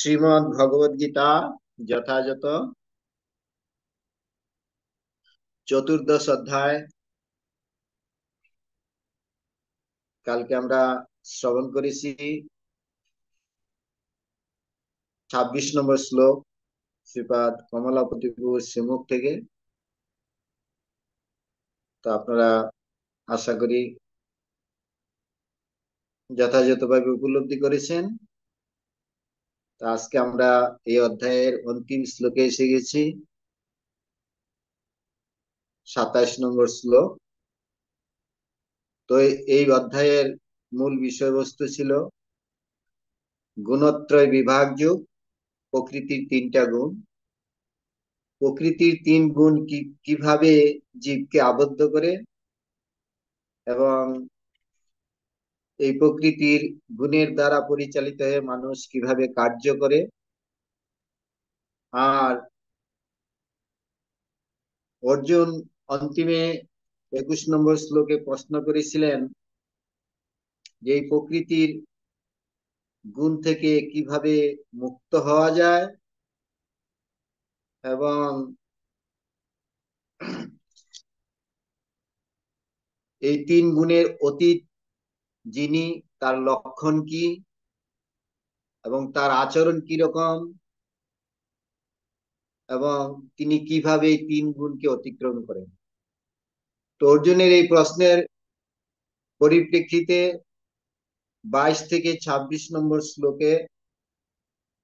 শ্রীমদ্ ভগবদ গীতা যথাযথ চতুর্দশ অধ্যায় কালকে আমরা শ্রবণ করেছি। 26 নম্বর শ্লোক শ্রীপাদ কমলাপতিপুর শ্রীমুখ থেকে। তো আপনারা আশা করি যথাযথভাবে উপলব্ধি করেছেন। তো আজকে আমরা এই অধ্যায়ের অন্তিম শ্লোকে এসে গেছি, 27 নম্বর শ্লোক। তো এই অধ্যায়ের মূল বিষয়বস্তু ছিল গুণত্রয় বিভাগযোগ, প্রকৃতির তিনটা গুণ। প্রকৃতির তিন গুণ কিভাবে জীবকে আবদ্ধ করে এবং এই প্রকৃতির গুণের দ্বারা পরিচালিত হয়ে মানুষ কিভাবে কার্য করে। আর অর্জুন অন্তিমে 21 নম্বর শ্লোকে প্রশ্ন করেছিলেন যে এই প্রকৃতির গুণ থেকে কিভাবে মুক্ত হওয়া যায় এবং এই তিন গুণের অতীত যিনি, তার লক্ষণ কি এবং তার আচরণ কি রকম এবং তিনি কিভাবে এই তিন গুণকে অতিক্রম করেন। তো অর্জুনের এই প্রশ্নের পরিপ্রেক্ষিতে 22 থেকে 26 নম্বর শ্লোকে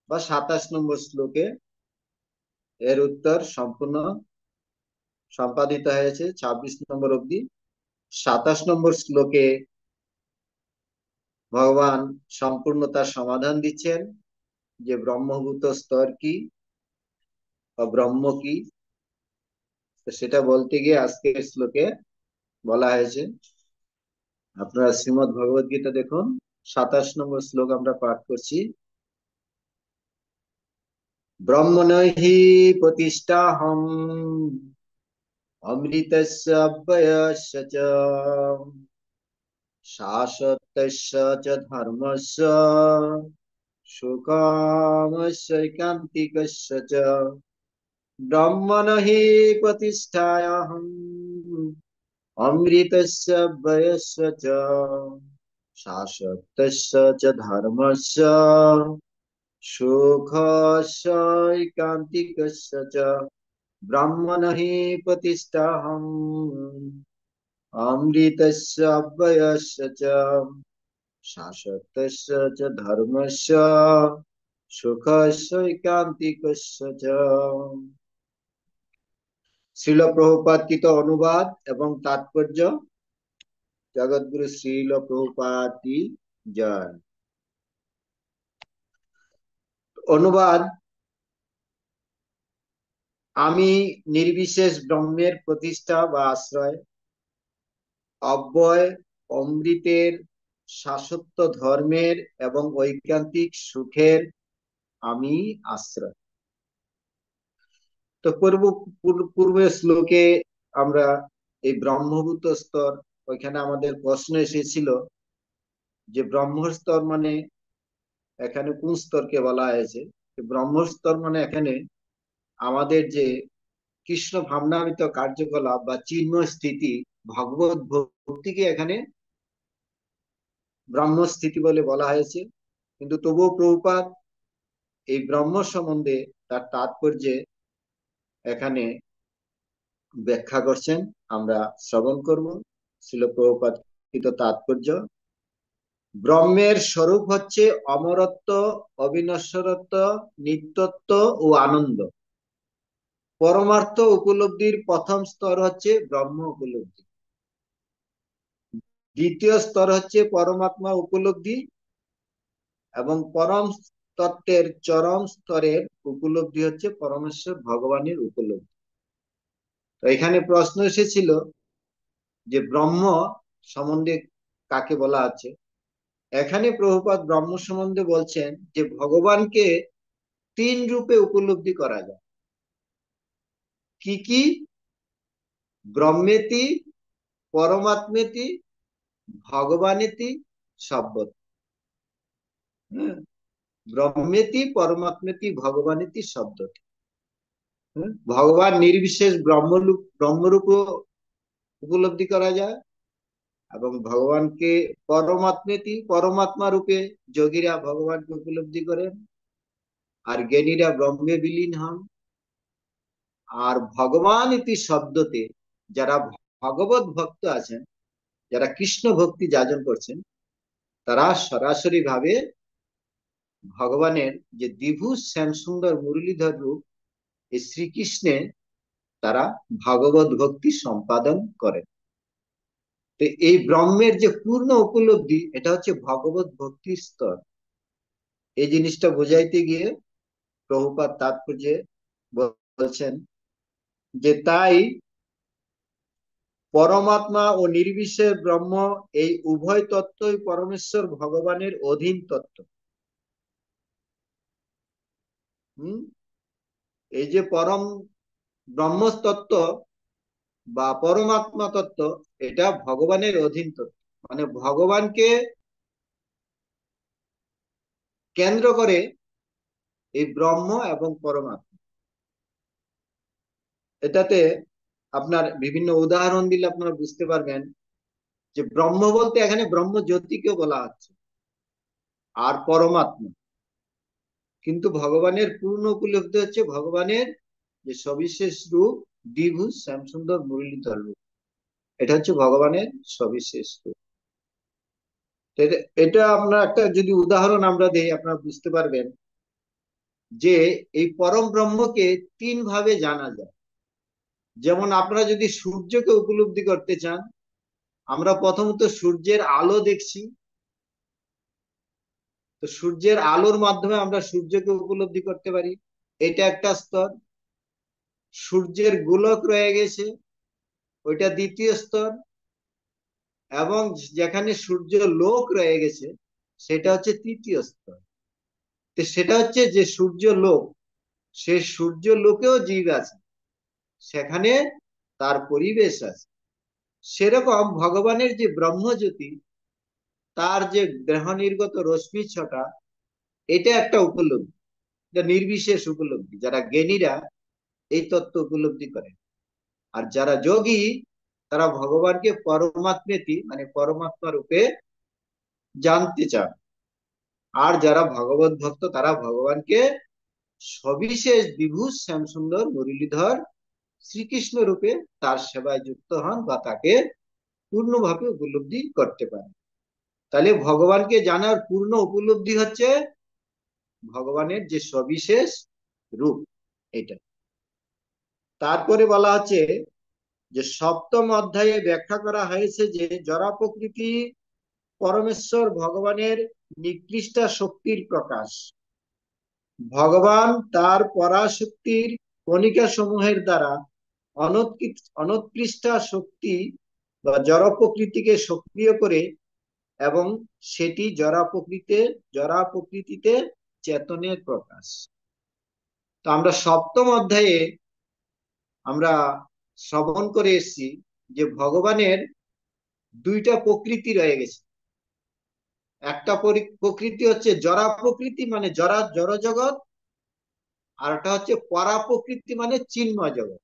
বা 27 নম্বর শ্লোকে এর উত্তর সম্পূর্ণ সম্পাদিত হয়েছে। 26 নম্বর অবধি 27 নম্বর শ্লোকে ভগবান সম্পূর্ণ তার সমাধান দিচ্ছেন যে ব্রহ্মভূত স্তর কি বা ব্রহ্ম কি। তো সেটা বলতে গিয়ে আজকের শ্লোকে বলা হয়েছে, আপনারা শ্রীমদ্ ভগবদ গীতা দেখুন, 27 নম্বর শ্লোক আমরা পাঠ করছি। ব্রহ্মণ হি প্রতিষ্ঠাহম অমৃতস্য অব্যয়স্য চ শাশ্বতস্য চ ধর্মস্য সুখমস্যৈকান্তিকস্য চ ব্রহ্মণ হি প্রতিষ্ঠায়াহম অমৃতস্য অব্যয়স্য চ শাশ্বতস্য চ ধর্মস্য সুখস্যৈকান্তিকস্য চ ব্রহ্মণ হি প্রতিষ্ঠাহম অমৃতস্য অব্যয়স্য চ শাশ্বতস্য চ ধর্মস্য সুখস্যৈকান্তিকস্য চ। শ্রীল প্রভুপাদকৃত অনুবাদ এবং তাৎপর্য। জগৎগুরু শ্রীল প্রভুপাদ কি জয়। অনুবাদ: আমি নির্বিশেষ ব্রহ্মের প্রতিষ্ঠা বা আশ্রয়, অব্যয় অমৃতের, শাশ্বত ধর্মের এবং ঐকান্তিক সুখের আমি আশ্রয়। তো পূর্বের শ্লোকে আমরা এই ব্রহ্মভূত স্তর, ওইখানে আমাদের প্রশ্ন এসেছিল যে ব্রহ্মস্তর মানে এখানে কোন স্তরকে বলা হয়েছে। ব্রহ্মস্তর মানে এখানে আমাদের যে কৃষ্ণ ভাবনামিত কার্যকলাপ বা চিন্ময় স্থিতি, ভগবত ভক্তিকে এখানে ব্রহ্মস্থিতি বলে বলা হয়েছে। কিন্তু তবুও প্রভুপাদ এই ব্রহ্ম সম্বন্ধে তার তাৎপর্যে এখানে ব্যাখ্যা করছেন, আমরা শ্রবণ করব। ছিল প্রভুপাদ তাৎপর্য: ব্রহ্মের স্বরূপ হচ্ছে অমরত্ব, অবিনশ্বরত্ব, নিত্যত্ব ও আনন্দ। পরমার্থ উপলব্ধির প্রথম স্তর হচ্ছে ব্রহ্ম উপলব্ধি, দ্বিতীয় স্তর হচ্ছে পরমাত্মা উপলব্ধি এবং পরম তত্ত্বের চরম স্তরের উপলব্ধি হচ্ছে পরমেশ্বর ভগবানের উপলব্ধি। তো এখানে প্রশ্ন এসেছিল যে ব্রহ্ম সম্বন্ধে কাকে বলা আছে। এখানে প্রভুপাদ ব্রহ্ম সম্বন্ধে বলছেন যে ভগবানকে তিন রূপে উপলব্ধি করা যায়। কি কি? ব্রহ্মেতি, পরমাত্মেতি, ভগবানেতি, সব্যতি। ব্রহ্মেতি পরমাত্মেতি ভগবানেতি শব্দটি। ভগবান নির্বিশেষ ব্রহ্মরূপ উপলব্ধি করা যায়, এবং ভগবানকে পরমাত্মেতি পরমাত্মা রূপে যোগীরা ভগবানকে উপলব্ধি করেন, আর জ্ঞানীরা ব্রহ্মে বিলীন হন। আর ভগবান ইতি শব্দতে যারা ভগবত ভক্ত আছেন, যারা কৃষ্ণ ভক্তি যাজন করছেন, তারা সরাসরি ভাবে ভগবানের যে দ্বিভুজ শ্যামসুন্দর মুরলীধর রূপ এই শ্রীকৃষ্ণে তারা ভগবত ভক্তি সম্পাদন করেন। তো এই ব্রহ্মের যে পূর্ণ উপলব্ধি, এটা হচ্ছে ভগবত ভক্তির স্তর। এই জিনিসটা বোঝাইতে গিয়ে প্রভুপাদ তাৎপর্যে বলছেন যে তাই পরমাত্মা ও নির্বিশেষ ব্রহ্ম এই উভয় তত্ত্বই পরমেশ্বর ভগবানের অধীন তত্ত্ব। এই যে পরম ব্রহ্মতত্ত্ব বা পরমাত্মা তত্ত্ব, এটা ভগবানের অধীন তত্ত্ব, মানে ভগবানকে কেন্দ্র করে এই ব্রহ্ম এবং পরমাত্মা। এটাতে আপনার বিভিন্ন উদাহরণ দিলে আপনারা বুঝতে পারবেন যে ব্রহ্ম বলতে এখানে ব্রহ্ম জ্যোতিকে বলা হচ্ছে, আর পরমাত্মা কিন্তু ভগবানের পূর্ণ উপলব্ধি হচ্ছে ভগবানের যে সবিশেষ রূপ দ্বিভুজ শ্যামসুন্দর মুরলীধর রূপ, এটা হচ্ছে ভগবানের সবিশেষ রূপ। এটা আমরা একটা যদি উদাহরণ আমরা দেই, আপনারা বুঝতে পারবেন যে এই পরম ব্রহ্মকে তিন ভাবে জানা যায়। যেমন আপনারা যদি সূর্যকে উপলব্ধি করতে চান, আমরা প্রথমত সূর্যের আলো দেখছি, তো সূর্যের আলোর মাধ্যমে আমরা সূর্যকে উপলব্ধি করতে পারি, এটা একটা স্তর। সূর্যের গোলক রয়ে গেছে, ওইটা দ্বিতীয় স্তর। এবং যেখানে সূর্য লোক রয়ে গেছে, সেটা হচ্ছে তৃতীয় স্তর। তো সেটা হচ্ছে যে সূর্য লোক, সে সূর্য লোকেও জীব আছে, সেখানে তার পরিবেশ আছে। সেরকম ভগবানের যে ব্রহ্মজ্যোতি, তার যে দেহ নির্গত রশ্মি ছটা, এটা একটা উপলব্ধি, এটা নির্বিশেষ উপলব্ধি। যারা জ্ঞানীরা এই তত্ত্ব উপলব্ধি করে, আর যারা যোগী তারা ভগবানকে পরমাত্মেতি মানে পরমাত্মা রূপে জানতে চান। আর যারা ভগবত ভক্ত তারা ভগবানকে সবিশেষ বিভূষ শ্যামসুন্দর মুরলীধর শ্রীকৃষ্ণ রূপে তার সেবায় যুক্ত হন বা তাকে পূর্ণভাবে উপলব্ধি করতে পারেন। তাহলে ভগবানকে জানার পূর্ণ উপলব্ধি হচ্ছে ভগবানের যে সবিশেষ রূপ, এটা। তারপরে বলা হচ্ছে যে সপ্তম অধ্যায়ে ব্যাখ্যা করা হয়েছে যে জড়া প্রকৃতি পরমেশ্বর ভগবানের নিকৃষ্ট শক্তির প্রকাশ। ভগবান তার পরাশক্তির কণিকা সমূহের দ্বারা অনুৎকৃষ্ট শক্তি বা জড় প্রকৃতিকে সক্রিয় করে, এবং সেটি জড়া প্রকৃতিতে চেতনের প্রকাশ। তো আমরা সপ্তম অধ্যায়ে আমরা শ্রবণ করে এসেছি যে ভগবানের দুইটা প্রকৃতি রয়ে গেছে। একটা প্রকৃতি হচ্ছে জড়া প্রকৃতি মানে জড় জগৎ, আর একটা হচ্ছে পরা প্রকৃতি মানে চিন্ময় জগৎ।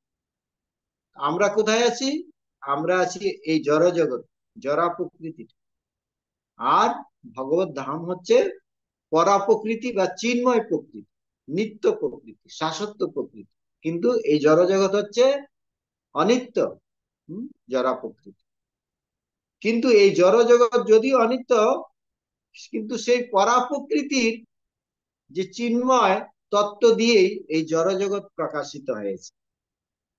আমরা কোথায় আছি? আমরা আছি এই জড় জগৎ, জড়া প্রকৃতি। আর ভগবত ধাম হচ্ছে পরা প্রকৃতি বা চিন্ময় প্রকৃতি, নিত্য প্রকৃতি, শাশ্বত প্রকৃতি। কিন্তু এই জড় জগৎ হচ্ছে অনিত্য, জড়া প্রকৃতি। কিন্তু এই জড় জগৎ যদিও অনিত্য, কিন্তু সেই পরা প্রকৃতির যে চিন্ময় তত্ত্ব দিয়েই এই জড় জগৎ প্রকাশিত হয়েছে।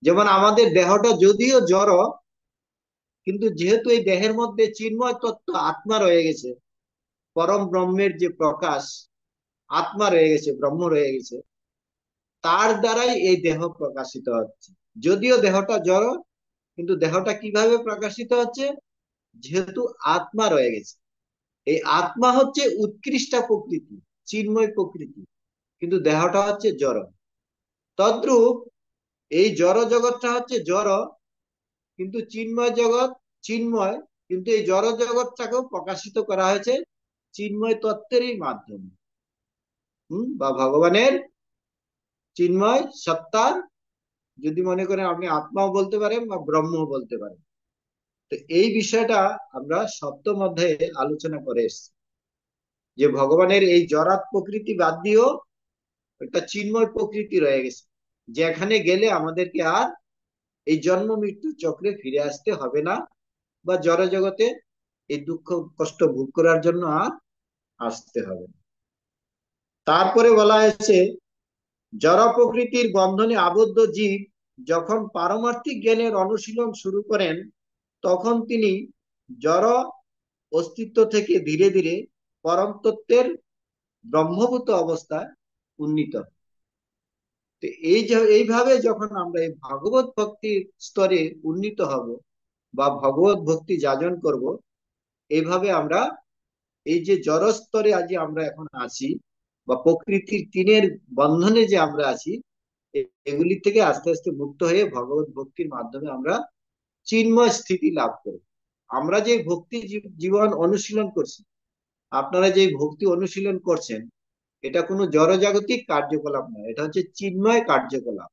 যেমন আমাদের দেহটা যদিও জড়, কিন্তু যেহেতু এই দেহের মধ্যে চিন্ময় তত্ত্ব আত্মা রয়ে গেছে, পরম ব্রহ্মের যে প্রকাশ আত্মা রয়ে গেছে, ব্রহ্ম রয়ে গেছে, তার দ্বারাই এই দেহ প্রকাশিত হচ্ছে। যদিও দেহটা জড়, কিন্তু দেহটা কিভাবে প্রকাশিত হচ্ছে? যেহেতু আত্মা রয়ে গেছে। এই আত্মা হচ্ছে উৎকৃষ্ট প্রকৃতি, চিন্ময় প্রকৃতি, কিন্তু দেহটা হচ্ছে জড়। তদ্রূপ এই জড় জগৎটা হচ্ছে জড়, কিন্তু চিন্ময় জগৎ চিন্ময়, কিন্তু এই জড় জগৎটাকেও প্রকাশিত করা হয়েছে চিন্ময় তত্ত্বেরই মাধ্যমে। বা ভগবানের চিন্ময় সত্তার, যদি মনে করেন আপনি আত্মাও বলতে পারেন বা ব্রহ্মও বলতে পারেন। তো এই বিষয়টা আমরা সপ্তম অধ্যায়ে আলোচনা করে এসেছি, যে ভগবানের এই জড়াত প্রকৃতি বাদ দিয়েও একটা চিন্ময় প্রকৃতি রয়ে গেছে, যেখানে গেলে আমাদেরকে আর এই জন্ম মৃত্যু চক্রে ফিরে আসতে হবে না, বা জড় জগতে এই দুঃখ কষ্ট ভোগ করার জন্য আর আসতে হবে না। তারপরে বলা হয়েছে, জড় প্রকৃতির বন্ধনে আবদ্ধ জীব যখন পারমার্থিক জ্ঞানের অনুশীলন শুরু করেন, তখন তিনি জড় অস্তিত্ব থেকে ধীরে ধীরে পরম তত্ত্বের ব্রহ্মভূত অবস্থায় উন্নীত। তো এইভাবে যখন আমরা এই ভগবত ভক্তির স্তরে উন্নীত হব বা ভগবত ভক্তি যাজন করব, এইভাবে আমরা এই যে জড় স্তরে আজ আমরা এখন আছি, বা প্রকৃতির তিনের বন্ধনে যে আমরা আছি, এগুলি থেকে আস্তে আস্তে মুক্ত হয়ে ভগবত ভক্তির মাধ্যমে আমরা চিন্ময় স্থিতি লাভ করব। আমরা যে ভক্তি জীবন অনুশীলন করছি, আপনারা যে ভক্তি অনুশীলন করছেন, এটা কোনো জড়জাগতিক কার্যকলাপ নয়, এটা হচ্ছে চিন্ময় কার্যকলাপ।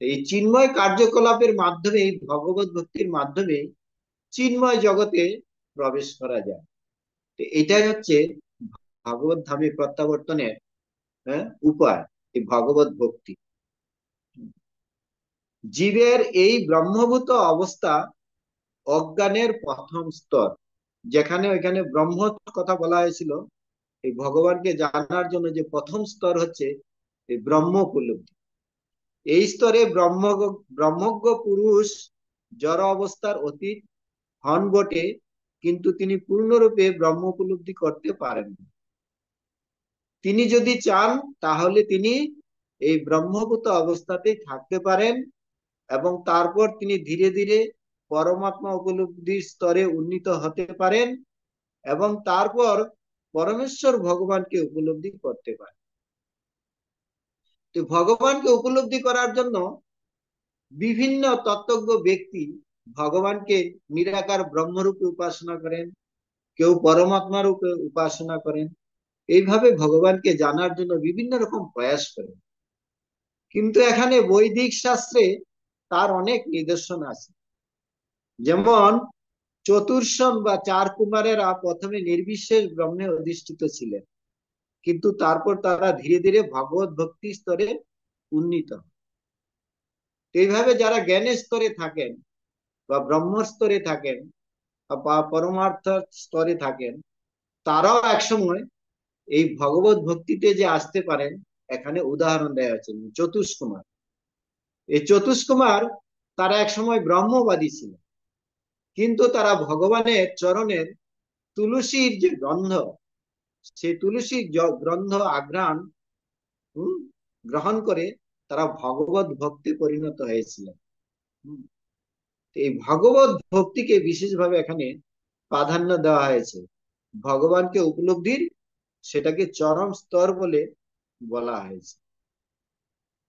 এই চিন্ময় কার্যকলাপের মাধ্যমে, এই ভগবত ভক্তির মাধ্যমে চিন্ময় জগতে প্রবেশ করা যায়। তো এটাই হচ্ছে ভগবত ধামে প্রত্যাবর্তনের উপায়, এই ভগবত ভক্তি। জীবের এই ব্রহ্মভূত অবস্থা অজ্ঞানের প্রথম স্তর, যেখানে ওইখানে ব্রহ্ম কথা বলা হয়েছিল, এই ভগবানকে জানার জন্য যে প্রথম স্তর হচ্ছে এই ব্রহ্ম উপলব্ধি। এই স্তরে ব্রহ্মজ্ঞ পুরুষ জড় অবস্থার অতীত হন বটে, কিন্তু তিনি পূর্ণরূপে ব্রহ্ম উপলব্ধি করতে পারেন না। তিনি যদি চান তাহলে তিনি এই ব্রহ্মভূত অবস্থাতেই থাকতে পারেন, এবং তারপর তিনি ধীরে ধীরে পরমাত্মা উপলব্ধির স্তরে উন্নীত হতে পারেন, এবং তারপর পরমেশ্বর ভগবানকে উপলব্ধি করতে পারেন। তো ভগবানকে উপলব্ধি করার জন্য বিভিন্ন তত্ত্বজ্ঞ ব্যক্তি ভগবানকে নিরাকার ব্রহ্মরূপে উপাসনা করেন, কেউ পরমাত্মা রূপে উপাসনা করেন। এইভাবে ভগবানকে জানার জন্য বিভিন্ন রকম প্রয়াস করেন। কিন্তু এখানে বৈদিক শাস্ত্রে তার অনেক নিদর্শন আছে। যেমন চতুর্শন বা চার কুমারেরা প্রথমে নির্বিশেষ ব্রহ্মে অধিষ্ঠিত ছিলেন, কিন্তু তারপর তারা ধীরে ধীরে ভগবত ভক্তি স্তরে উন্নীত। এইভাবে যারা জ্ঞানের স্তরে থাকেন বা ব্রহ্ম স্তরে থাকেন বা পরমার্থ স্তরে থাকেন, তারাও একসময় এই ভগবত ভক্তিতে যে আসতে পারেন, এখানে উদাহরণ দেওয়া হয়েছে চতুষ্কুমার। এই চতুষ্কুমার তারা একসময় ব্রহ্মবাদী ছিল, কিন্তু তারা ভগবানের চরণের তুলসীর যে গন্ধ, সেই তুলসীর গন্ধ আঘ্রাণ গ্রহণ করে তারা ভগবত ভক্তি পরিণত হয়েছিলেন। এই ভগবত ভক্তিকে বিশেষভাবে এখানে প্রাধান্য দেওয়া হয়েছে। ভগবানকে উপলব্ধির সেটাকে চরম স্তর বলে বলা হয়েছে।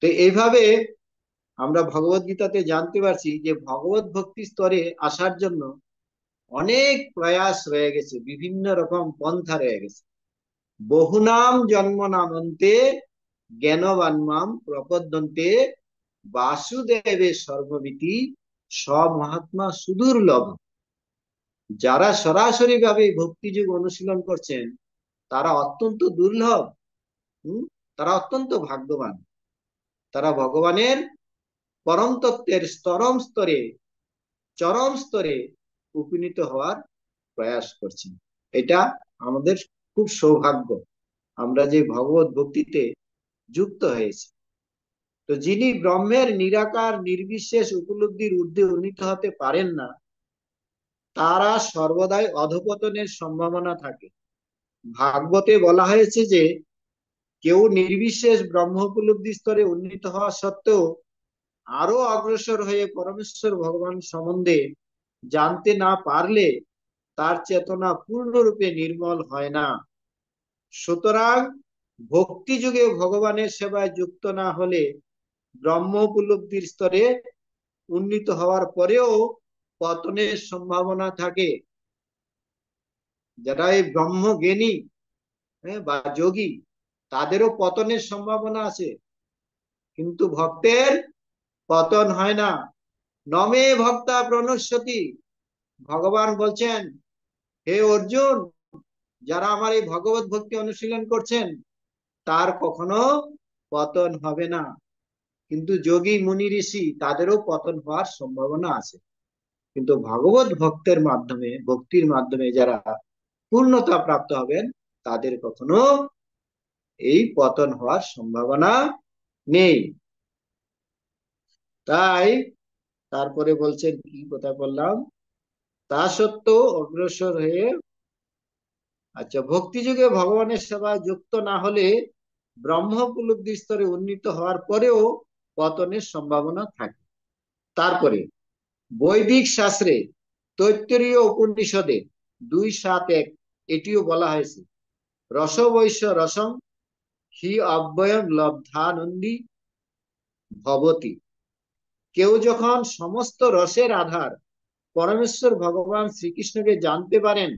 তো এইভাবে আমরা ভগবত গীতাতে জানতে পারছি যে ভগবত ভক্তি স্তরে আসার জন্য অনেক প্রয়াস রয়ে গেছে, বিভিন্ন রকম পন্থা রয়ে গেছে। বহুনাম জন্ম নামন্তে জ্ঞানবান্মাম প্রপদ্যন্তে বাসুদেবে সর্বমিতি স্বমহাত্মা সুদুর্লভ। যারা সরাসরি ভাবে ভক্তিযোগ অনুশীলন করছেন, তারা অত্যন্ত দুর্লভ, তারা অত্যন্ত ভাগ্যবান। তারা ভগবানের পরম তত্ত্বের চরম স্তরে উপনীত হওয়ার প্রয়াস করছেন। এটা আমাদের খুব সৌভাগ্য, আমরা যে ভগবত ভক্তিতে যুক্ত হয়েছি। তো যিনি ব্রহ্মের নিরাকার নির্বিশেষ উপলব্ধির ঊর্ধ্বে উন্নীত হতে পারেন না, তারা সর্বদাই অধঃপতনের সম্ভাবনা থাকে। ভাগবতে বলা হয়েছে যে কেউ নির্বিশেষ ব্রহ্ম উপলব্ধি স্তরে উন্নীত হওয়া সত্ত্বেও আরো অগ্রসর হয়ে পরমেশ্বর ভগবান সম্বন্ধে জানতে না পারলে তার চেতনা পূর্ণরূপে নির্মল হয় না। সুতরাং ভক্তি যুগে ভগবানের সেবায় যুক্ত না হলে ব্রহ্ম উপলব্ধির স্তরে উন্নীত হওয়ার পরেও পতনের সম্ভাবনা থাকে। যারা এই ব্রহ্মজ্ঞানী বা যোগী, তাদেরও পতনের সম্ভাবনা আছে, কিন্তু ভক্তের পতন হয় না। নমে ভক্তা প্রণশ্যতি, ভগবান বলছেন হে অর্জুন, যারা আমার এই ভগবত ভক্তি অনুশীলন করছেন তার কখনো পতন হবে না। কিন্তু যোগী মুনি ঋষি তাদেরও পতন হওয়ার সম্ভাবনা আছে, কিন্তু ভগবত ভক্তের মাধ্যমে, ভক্তির মাধ্যমে যারা পূর্ণতা প্রাপ্ত হবেন তাদের কখনো এই পতন হওয়ার সম্ভাবনা নেই। তাই তারপরে বলছেন, কি কথা বললাম, তা সত্ত্বেও অগ্রসর হয়ে, আচ্ছা, ভক্তি যুগে ভগবানের সেবায় যুক্ত না হলে ব্রহ্ম উপলব্ধি স্তরে উন্নীত হওয়ার পরেও পতনের সম্ভাবনা থাকে। তারপরে বৈদিক শাস্ত্রে তৈত্তরীয় উপনিষদে 2:7-1 এটিও বলা হয়েছে, রসবৈশ্য রসম হি অব্যয়ম লব্ধানন্দী ভবতি। কেউ যখন সমস্ত রসের আধার পরমেশ্বর ভগবান শ্রীকৃষ্ণকে জানতে পারেন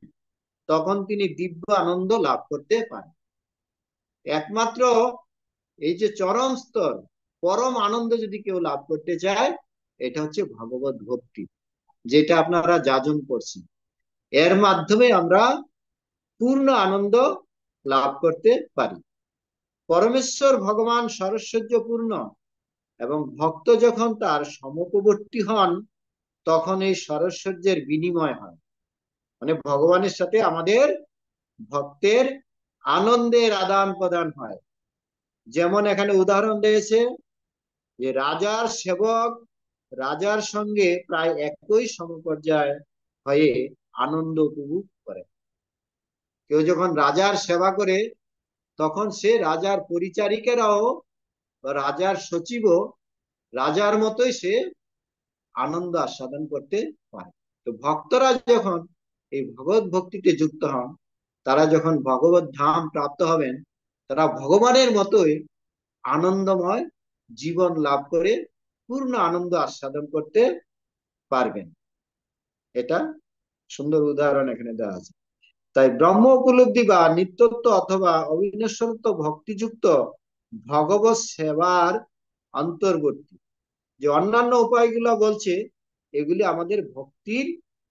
তখন তিনি দিব্য আনন্দ লাভ করতে পারেন। একমাত্র এই যে চরম স্তর, পরম আনন্দ যদি কেউ লাভ করতে চায়, এটা হচ্ছে ভগবত ভক্তি, যেটা আপনারা যাজন করছেন। এর মাধ্যমে আমরা পূর্ণ আনন্দ লাভ করতে পারি। পরমেশ্বর ভগবান সরস্বর্যপূর্ণ, এবং ভক্ত যখন তার সমপবর্তী হন তখন এই সরস্বর্যের বিনিময় হয়, মানে ভগবানের সাথে আমাদের ভক্তের আনন্দের আদান প্রদান হয়। যেমন এখানে উদাহরণ দিয়েছে যে রাজার সেবক রাজার সঙ্গে প্রায় একই সমপর্যায় হয়ে আনন্দ উপভোগ করে। কেউ যখন রাজার সেবা করে তখন সে রাজার পরিচারিকেরাও বা রাজার সচিবও রাজার মতোই সে আনন্দ আস্বাদন করতে পারে। তো ভক্তরা যখন এই ভগবত ভক্তিতে যুক্ত হন, তারা যখন ভগবত ধাম প্রাপ্ত হবেন, তারা ভগবানের মতোই আনন্দময় জীবন লাভ করে পূর্ণ আনন্দ আস্বাদন করতে পারবেন। এটা সুন্দর উদাহরণ এখানে দেওয়া আছে। তাই ব্রহ্ম উপলব্ধি বা নিত্যত্ব অথবা অবিনশ্বরত্ব ভক্তিযুক্ত ভগবত সেবার অন্তর্বর্তী। যে অন্যান্য উপায়গুলো বলছে এগুলি আমাদের ভক্তির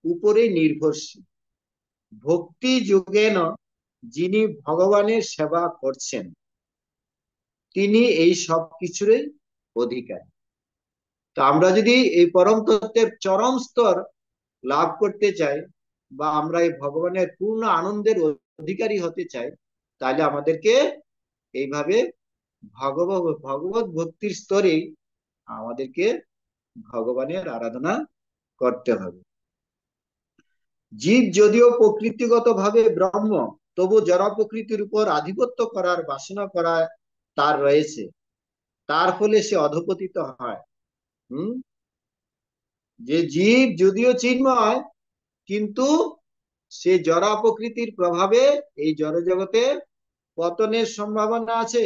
উপরে নির্ভরশীল। ভক্তি যোগেন, যিনি ভগবানের সেবা করছেন তিনি এই সব কিছুরই অধিকারী। তো আমরা যদি এই পরম তত্ত্বের চরম স্তর লাভ করতে চাই বা আমরা এই ভগবানের পূর্ণ আনন্দের অধিকারী হতে চাই, তাহলে আমাদেরকে এইভাবে ভগবত ভক্তির স্তরে আমাদেরকে ভগবানের আরাধনা করতে হবে। জীব যদিও প্রকৃতিগত ভাবে ব্রহ্ম, তবু জড় প্রকৃতির উপর আধিপত্য করার বাসনা করা তার রয়েছে, তার ফলে সে অধপতিত হয়। যে জীব যদিও চিন্ময়, কিন্তু সে জড় প্রকৃতির প্রভাবে এই জড় জগতে পতনের সম্ভাবনা আছে,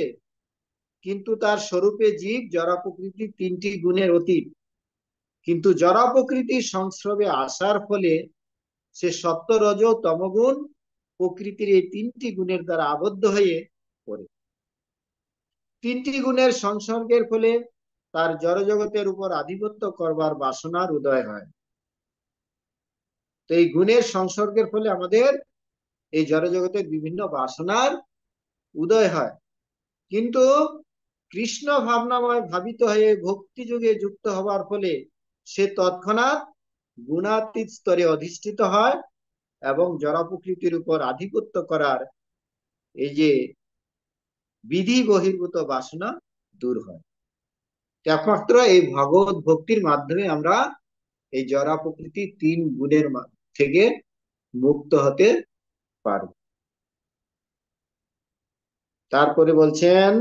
কিন্তু তার স্বরূপে জীব জড় প্রকৃতির 3টি গুণের অতীত। কিন্তু জড় প্রকৃতির সংস্রবে আসার ফলে সে সত্য রজ তমগুণ প্রকৃতির এই 3টি গুণের দ্বারা আবদ্ধ হয়ে পড়ে। 3টি গুণের সংসর্গের ফলে তার জড় জগতের উপর আধিপত্য করবার বাসনার উদয় হয়। তো এই গুণের সংসর্গের ফলে আমাদের এই জড় জগতের বিভিন্ন বাসনার উদয় হয়। কিন্তু কৃষ্ণ ভাবনাময় ভাবিত হয়ে ভক্তি যুগে যুক্ত হবার ফলে সে তৎক্ষণাৎ গুণাতীত স্তরে অধিষ্ঠিত হয় এবং জড় প্রকৃতির উপর আধিপত্য করার এই যে বিধি বহির্ভূত বাসনা দূর হয়। একমাত্র এই ভগবত ভক্তির মাধ্যমে আমরা এই জড় প্রকৃতির 3 গুণের থেকে মুক্ত হতে পারব। তারপরে বলছেন,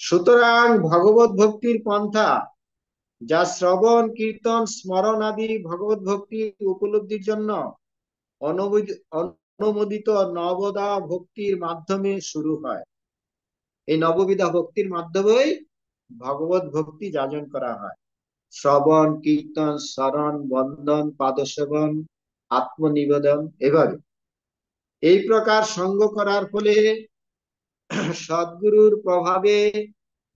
সুতরাং ভগবত ভক্তির পন্থা, যা শ্রবণ কীর্তন স্মরণ আদি ভগবত ভক্তি উপলব্ধির জন্য অনুমোদিত নবদা ভক্তির মাধ্যমে শুরু হয়। এই নববিধা ভক্তির মাধ্যমেই ভগবত ভক্তি যাজন করা হয়। শ্রবণ কীর্তন স্মরণ বন্দন পাদসেবন আত্মনিবেদন, এভাবে এই প্রকার সঙ্গ করার ফলে সদ্গুরুর প্রভাবে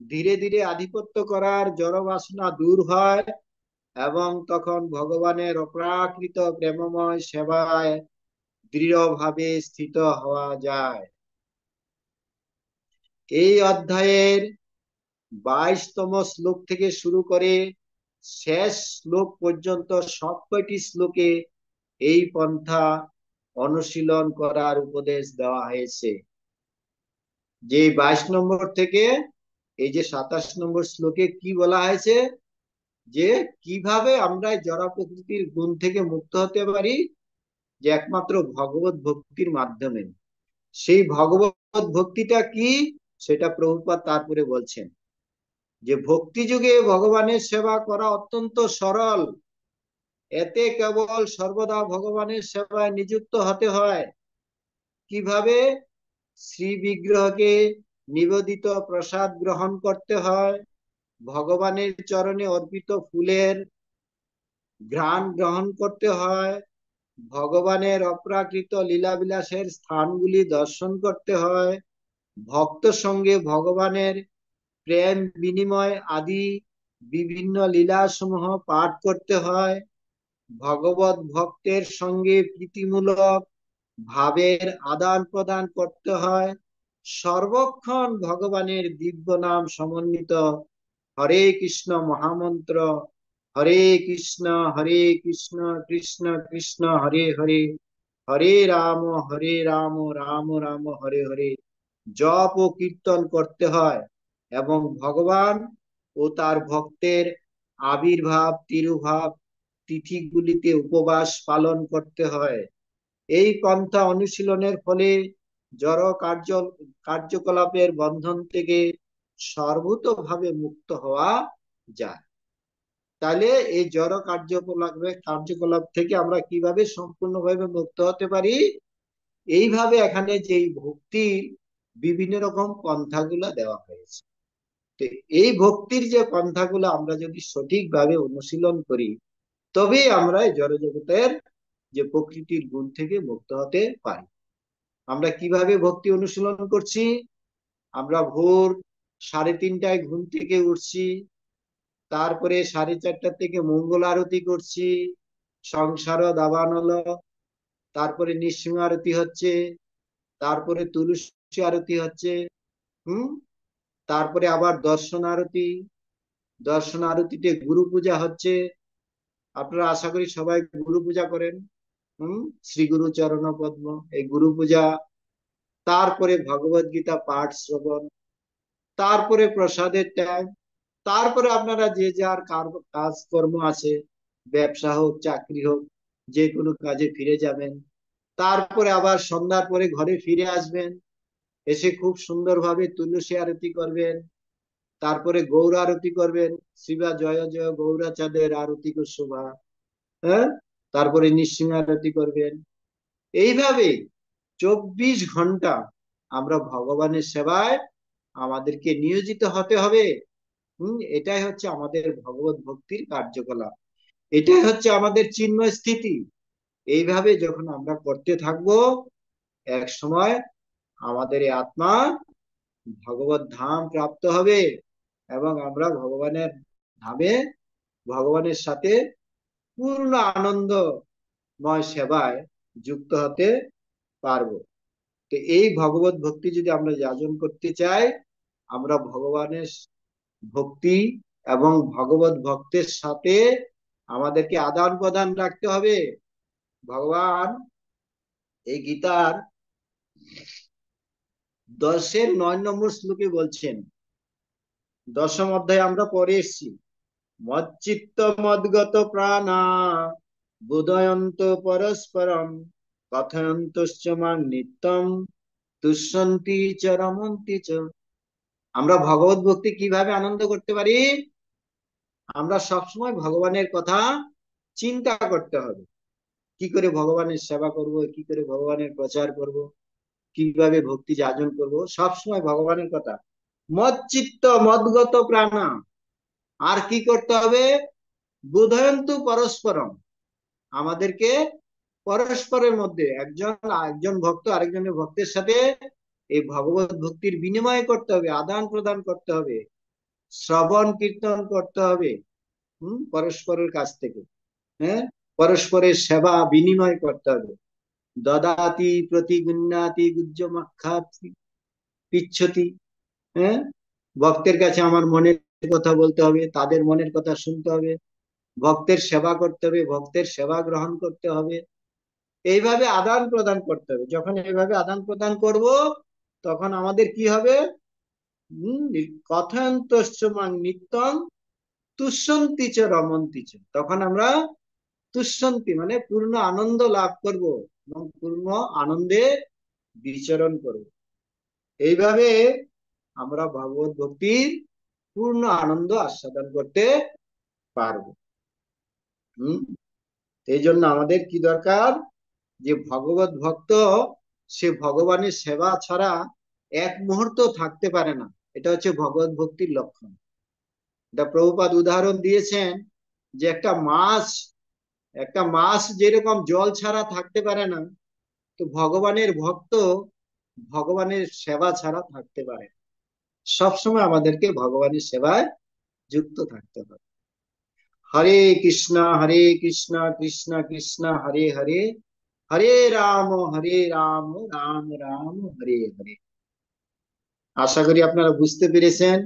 ধীরে ধীরে আধিপত্য করার জড় বাসনা দূর হয় এবং তখন ভগবানের অপ্রাকৃত প্রেমময় সেবায় দৃঢ়ভাবে স্থিত হওয়া যায়। এই অধ্যায়ের 22তম শ্লোক থেকে শুরু করে শেষ শ্লোক পর্যন্ত সবকটি শ্লোকে এই পন্থা অনুশীলন করার উপদেশ দেওয়া হয়েছে। যে 22 নম্বর থেকে এই যে 27 নম্বর শ্লোকে কি বলা হয়েছে, যে কিভাবে আমরা জড় প্রকৃতির গুণ থেকে মুক্ত হতে পারি, যে একমাত্র ভগবত ভক্তির মাধ্যমে। সেই ভগবত ভক্তিটা কি, সেটা প্রভুপাদ তারপরে বলছেন যে ভক্তি যুগে ভগবানের সেবা করা অত্যন্ত সরল। এতে কেবল সর্বদা ভগবানের সেবায় নিযুক্ত হতে হয়। কিভাবে? শ্রী বিগ্রহকে নিবেদিত প্রসাদ গ্রহণ করতে হয়, ভগবানের চরণে অর্পিত ফুলের ঘ্রাণ গ্রহণ করতে হয়, ভগবানের অপ্রাকৃত লীলাবিলাসের স্থানগুলি দর্শন করতে হয়, ভক্ত সঙ্গে ভগবানের প্রেম বিনিময় আদি বিভিন্ন লীলাসমূহ পাঠ করতে হয়, ভগবত ভক্তের সঙ্গে প্রীতিমূলক ভাবের আদান প্রদান করতে হয়, সর্বক্ষণ ভগবানের দিব্য নাম সমন্বিত হরে কৃষ্ণ মহামন্ত্র হরে কৃষ্ণ কৃষ্ণ কৃষ্ণ হরে হরে হরে রাম রাম রাম হরে হরে জপ ও কীর্তন করতে হয় এবং ভগবান ও তার ভক্তের আবির্ভাব তিরুভাব তিথিগুলিতে উপবাস পালন করতে হয়। এই পন্থা অনুশীলনের ফলে জড় কার্যকলাপের বন্ধন থেকে সর্বতভাবে মুক্ত হওয়া যায়। তাহলে এই জড় কার্যকলাপ থেকে আমরা কিভাবে সম্পূর্ণভাবে মুক্ত হতে পারি? এইভাবে এখানে যে ভক্তির বিভিন্ন রকম পন্থাগুলো দেওয়া হয়েছে। তো এই ভক্তির যে পন্থাগুলো আমরা যদি সঠিকভাবে অনুশীলন করি, তবেই আমরা এই জড় জগতের যে প্রকৃতির গুণ থেকে মুক্ত হতে পারি। আমরা কিভাবে ভক্তি অনুশীলন করছি? আমরা ভোর 3:30টায় ঘুম থেকে উঠছি, তারপরে 4:30 থেকে মঙ্গল আরতি করছি, সংসার দাবান হলো, তারপরে নৃসিংহ আরতি হচ্ছে, তারপরে তুলসী আরতি হচ্ছে, হুম, তারপরে আবার দর্শন আরতিতে গুরু পূজা হচ্ছে। আপনারা আশা করি সবাই গুরু পূজা করেন, শ্রী গুরু চরণ পদ্ম, এই গুরু পূজা, তারপরে ভগবত গীতা পাঠ শ্রবণ, তারপরে প্রসাদের টাইম, তারপরে আপনারা যে যার কাজকর্ম আছে, ব্যবসা হোক চাকরি হোক, যে কোনো কাজে ফিরে যাবেন। তারপরে আবার সন্ধ্যার পরে ঘরে ফিরে আসবেন, এসে খুব সুন্দরভাবে তুলসী আরতি করবেন, তারপরে গৌর আরতি করবেন, শিবা জয় জয় গৌরাচাঁদের আরতি কো শোভা, হ্যাঁ, তারপরে নৃসিংহ আরতি করবেন। এইভাবে 24 ঘন্টা আমরা ভগবানের সেবায় আমাদেরকে নিয়োজিত হতে হবে। এটাই হচ্ছে আমাদের ভগবত ভক্তির কার্যকলাপ, এটাই হচ্ছে আমাদের চিন্ময় স্থিতি। এইভাবে যখন আমরা করতে থাকবো, এক সময় আমাদের এই আত্মা ভগবত ধাম প্রাপ্ত হবে এবং আমরা ভগবানের ধামে ভগবানের সাথে পূর্ণ আনন্দময় সেবায় যুক্ত হতে পারবো। তো এই ভগবত ভক্তি যদি আমরা যাজন করতে চাই, আমরা ভগবানের ভক্তি এবং ভগবত ভক্তের সাথে আমাদেরকে আদান প্রদান রাখতে হবে। ভগবান এই গীতার 10-9 নম্বর শ্লোকে বলছেন, 10ম অধ্যায়ে আমরা পড়ে এসছি, মচ্চিত্ত মদ্গত প্রাণা বোধয়ন্ত পরস্পরম কথয়ন্তশ্চ মাং নিত্যম তুষ্যন্তি চ রমন্তি চ। আমরা ভগবত ভক্তি কিভাবে আনন্দ করতে পারি? আমরা সবসময় ভগবানের কথা চিন্তা করতে হবে। কি করে ভগবানের সেবা করব, কি করে ভগবানের প্রচার করব, কিভাবে ভক্তি যাজন করব, সবসময় ভগবানের কথা। মচ্চিত্ত মদগত প্রাণা, আর কি করতে হবে? বোধয়ন্তু পরস্পরম, আমাদেরকে পরস্পরের মধ্যে একজন ভক্ত আরেকজনের ভক্তের সাথে এই ভগবত ভক্তির বিনিময় করতে হবে, আদান প্রদান করতে হবে, শ্রবণ কীর্তন করতে হবে, পরস্পরের কাছ থেকে। হ্যাঁ, পরস্পরের সেবা বিনিময় করতে হবে। দদাতি প্রতিগৃহ্ণাতি গুহ্যমাখ্যাতি পিচ্ছতি। হ্যাঁ, ভক্তের কাছে আমার মনের কথা বলতে হবে, তাদের মনের কথা শুনতে হবে, ভক্তের সেবা করতে হবে, ভক্তের সেবা গ্রহণ করতে হবে। এইভাবে আদান প্রদান করতে হবে। যখন এইভাবে আদান প্রদান করব, তখন আমাদের কি হবে? কথান্তশ্চ মাং নিত্যং তুষ্যন্তি চ রমন্তি চ। তখন আমরা তুষ্যন্তি মানে পূর্ণ আনন্দ লাভ করব এবং পূর্ণ আনন্দে বিচরণ করব। এইভাবে আমরা ভগবত ভক্তির পূর্ণ আনন্দ আস্বাদন করতে পারবো। হম এই জন্য আমাদের কি দরকার? যে ভগবত ভক্ত, সে ভগবানের সেবা ছাড়া এক মুহূর্ত থাকতে পারে না। এটা হচ্ছে ভগবত ভক্তির লক্ষণ। এটা প্রভুপাদ উদাহরণ দিয়েছেন যে একটা মাছ যেরকম জল ছাড়া থাকতে পারে না, তো ভগবানের ভক্ত ভগবানের সেবা ছাড়া থাকতে পারে না। সবসময় আমাদেরকে ভগবানের সেবায় যুক্ত থাকতে হবে। হরে কৃষ্ণ কৃষ্ণ কৃষ্ণ হরে হরে, হরে রাম রাম রাম হরে হরে। আশা করি আপনারা বুঝতে পেরেছেন।